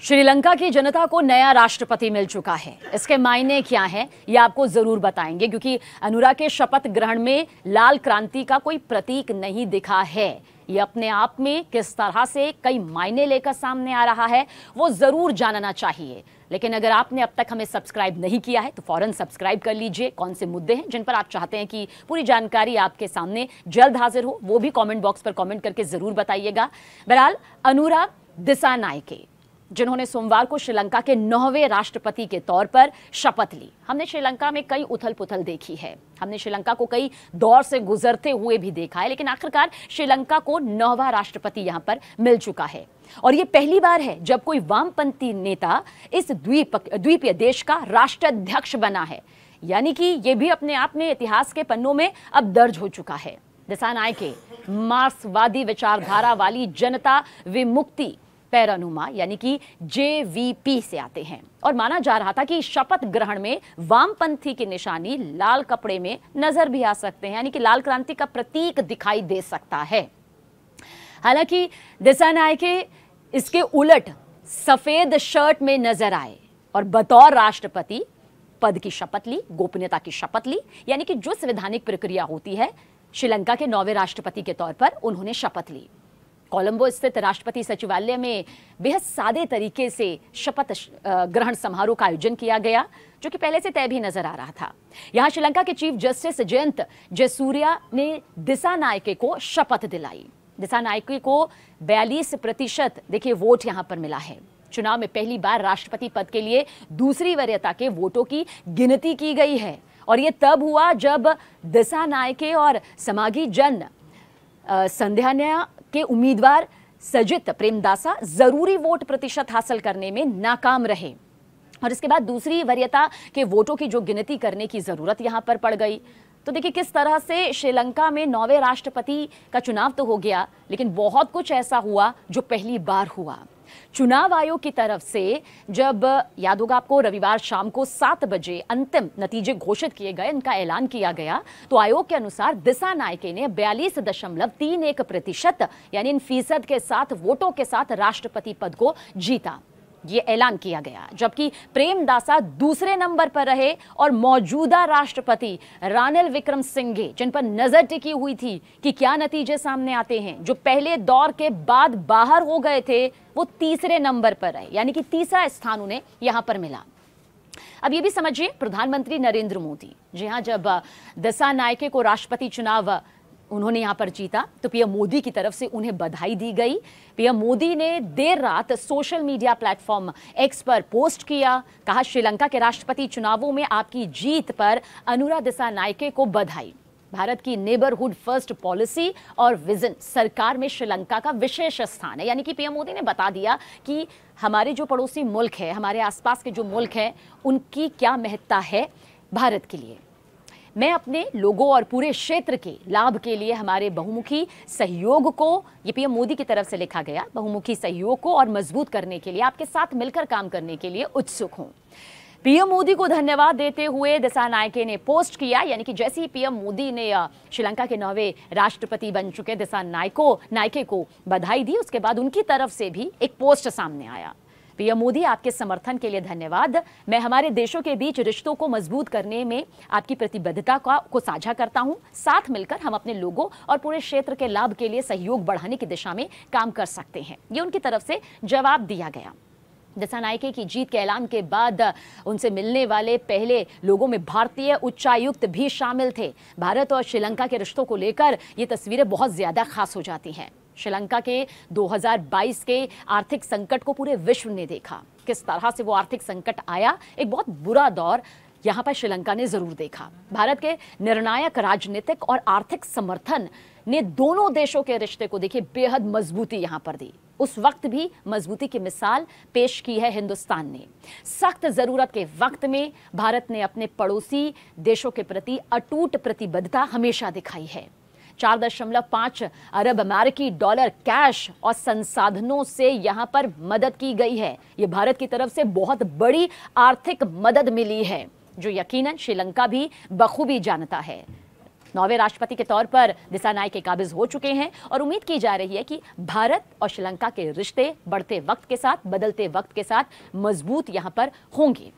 श्रीलंका की जनता को नया राष्ट्रपति मिल चुका है। इसके मायने क्या हैं ये आपको जरूर बताएंगे, क्योंकि अनुरा के शपथ ग्रहण में लाल क्रांति का कोई प्रतीक नहीं दिखा है। ये अपने आप में किस तरह से कई मायने लेकर सामने आ रहा है वो जरूर जानना चाहिए। लेकिन अगर आपने अब तक हमें सब्सक्राइब नहीं किया है तो फौरन सब्सक्राइब कर लीजिए। कौन से मुद्दे हैं जिन पर आप चाहते हैं कि पूरी जानकारी आपके सामने जल्द हाजिर हो, वो भी कमेंट बॉक्स पर कमेंट करके जरूर बताइएगा। बहरहाल अनुरा दिसानायके, जिन्होंने सोमवार को श्रीलंका के 9वें राष्ट्रपति के तौर पर शपथ ली। हमने श्रीलंका में कई उथल पुथल देखी है, हमने श्रीलंका को कई दौर से गुजरते हुए भी देखा है, लेकिन आखिरकार श्रीलंका को 9वां राष्ट्रपति यहां पर मिल चुका है। और ये पहली बार है जब कोई वामपंथी नेता इस द्वीपीय देश का राष्ट्राध्यक्ष बना है, यानी कि ये भी अपने आप में इतिहास के पन्नों में अब दर्ज हो चुका है। दिसानायके मार्क्सवादी विचारधारा वाली जनता विमुक्ति पैरानुमा यानी कि JVP से आते हैं, और माना जा रहा था कि शपथ ग्रहण में वामपंथी की निशानी लाल कपड़े में नजर भी आ सकते हैं, यानी कि लाल क्रांति का प्रतीक दिखाई दे सकता है। हालांकि दिसानायके इसके उलट सफेद शर्ट में नजर आए और बतौर राष्ट्रपति पद की शपथ ली, गोपनीयता की शपथ ली, यानी कि जो संवैधानिक प्रक्रिया होती है श्रीलंका के 9वें राष्ट्रपति के तौर पर उन्होंने शपथ ली। कोलंबो स्थित राष्ट्रपति सचिवालय में बेहद सादे तरीके से शपथ ग्रहण समारोह का आयोजन किया गया, जो कि पहले से तय भी नजर आ रहा था। यहां श्रीलंका के चीफ जस्टिस जयंत जयसूर्या ने दिसानायके को शपथ दिलाई। दिसानायके को 42% देखिए वोट यहां पर मिला है। चुनाव में पहली बार राष्ट्रपति पद के लिए दूसरी वरीयता के वोटों की गिनती की गई है, और यह तब हुआ जब दिसानायके और समागी जन संध्यान्या के उम्मीदवार सजित प्रेमदासा जरूरी वोट प्रतिशत हासिल करने में नाकाम रहे, और इसके बाद दूसरी वरीयता के वोटों की जो गिनती करने की जरूरत यहां पर पड़ गई। तो देखिए किस तरह से श्रीलंका में 9वें राष्ट्रपति का चुनाव तो हो गया, लेकिन बहुत कुछ ऐसा हुआ जो पहली बार हुआ। चुनाव आयोग की तरफ से जब याद होगा आपको रविवार शाम को 7 बजे अंतिम नतीजे घोषित किए गए, इनका ऐलान किया गया, तो आयोग के अनुसार दिसानायके ने 42.31% यानी इन फीसद के साथ वोटों के साथ राष्ट्रपति पद को जीता, ये ऐलान किया गया। जबकि प्रेमदासा दूसरे नंबर पर रहे और मौजूदा राष्ट्रपति रानिल विक्रमसिंघे, जिन पर नजर टिकी हुई थी कि क्या नतीजे सामने आते हैं, जो पहले दौर के बाद बाहर हो गए थे, वो तीसरे नंबर पर रहे, यानी कि तीसरा स्थान उन्हें यहां पर मिला। अब ये भी समझिए, प्रधानमंत्री नरेंद्र मोदी जी हां, जब दिसानायके को राष्ट्रपति चुनाव उन्होंने यहां पर जीता तो पीएम मोदी की तरफ से उन्हें बधाई दी गई। पीएम मोदी ने देर रात सोशल मीडिया प्लेटफॉर्म X पर पोस्ट किया, कहा श्रीलंका के राष्ट्रपति चुनावों में आपकी जीत पर अनुरा दिसानायके को बधाई। भारत की नेबरहुड फर्स्ट पॉलिसी और विजन सरकार में श्रीलंका का विशेष स्थान है, यानी कि पीएम मोदी ने बता दिया कि हमारे जो पड़ोसी मुल्क है, हमारे आसपास के जो मुल्क हैं, उनकी क्या महत्ता है भारत के लिए। मैं अपने लोगों और पूरे क्षेत्र के लाभ के लिए हमारे बहुमुखी सहयोग को, ये पीएम मोदी की तरफ से लिखा गया, बहुमुखी सहयोग को और मजबूत करने के लिए आपके साथ मिलकर काम करने के लिए उत्सुक हूं। पीएम मोदी को धन्यवाद देते हुए दिसानायके ने पोस्ट किया, यानी कि जैसे ही पीएम मोदी ने श्रीलंका के 9वें राष्ट्रपति बन चुके दिसानायके को बधाई दी, उसके बाद उनकी तरफ से भी एक पोस्ट सामने आया। पीएम मोदी, आपके समर्थन के लिए धन्यवाद। मैं हमारे देशों के बीच रिश्तों को मजबूत करने में आपकी प्रतिबद्धता को साझा करता हूं। साथ मिलकर हम अपने लोगों और पूरे क्षेत्र के लाभ के लिए सहयोग बढ़ाने की दिशा में काम कर सकते हैं, ये उनकी तरफ से जवाब दिया गया। दिसानायके की जीत के ऐलान के बाद उनसे मिलने वाले पहले लोगों में भारतीय उच्चायुक्त भी शामिल थे। भारत और श्रीलंका के रिश्तों को लेकर ये तस्वीरें बहुत ज्यादा खास हो जाती हैं। श्रीलंका के 2022 के आर्थिक संकट को पूरे विश्व ने देखा, किस तरह से वो आर्थिक संकट आया, एक बहुत बुरा दौर यहां पर श्रीलंका ने जरूर देखा। भारत के निर्णायक राजनीतिक और आर्थिक समर्थन ने दोनों देशों के रिश्ते को देखिए बेहद मजबूती यहां पर दी। उस वक्त भी मजबूती की मिसाल पेश की है हिंदुस्तान ने। सख्त जरूरत के वक्त में भारत ने अपने पड़ोसी देशों के प्रति अटूट प्रतिबद्धता हमेशा दिखाई है। 4.5 अरब अमेरिकी डॉलर कैश और संसाधनों से यहां पर मदद की गई है। यह भारत की तरफ से बहुत बड़ी आर्थिक मदद मिली है, जो यकीनन श्रीलंका भी बखूबी जानता है। नौवें राष्ट्रपति के तौर पर दिसानायके काबिज हो चुके हैं और उम्मीद की जा रही है कि भारत और श्रीलंका के रिश्ते बढ़ते वक्त के साथ, बदलते वक्त के साथ मजबूत यहां पर होंगे।